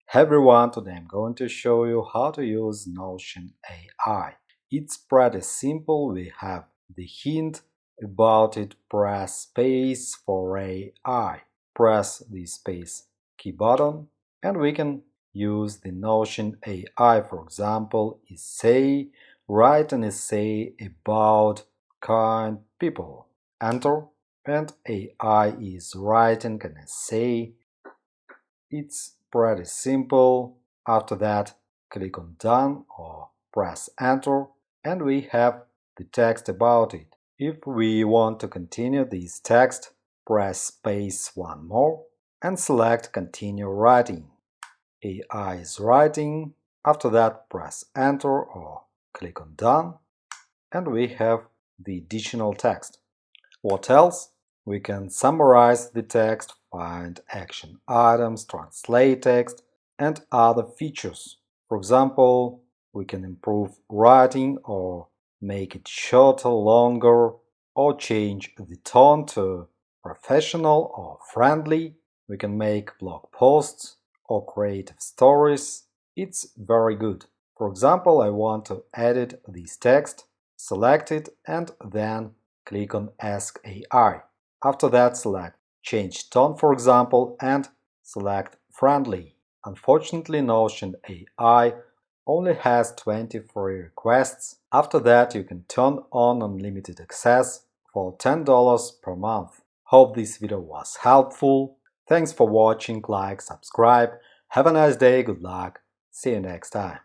Hey everyone, today I'm going to show you how to use Notion AI. It's pretty simple. We have the hint about it. Press space for AI. Press the space key button and we can use the Notion AI. For example, essay. Write an essay about kind people. Enter and AI is writing an essay. It's pretty simple. After that, click on Done or press Enter and we have the text about it. If we want to continue this text, press space one more and select Continue Writing. AI is writing. After that, press Enter or click on Done and we have the additional text. What else? We can summarize the text, find action items, translate text, and other features. For example, we can improve writing or make it shorter, longer, or change the tone to professional or friendly. We can make blog posts or creative stories. It's very good. For example, I want to edit this text, select it, and then click on Ask AI. After that, select Change Tone, for example, and select Friendly. Unfortunately, Notion AI only has 23 requests. After that, you can turn on unlimited access for $10 per month. Hope this video was helpful. Thanks for watching, like, subscribe. Have a nice day, good luck. See you next time.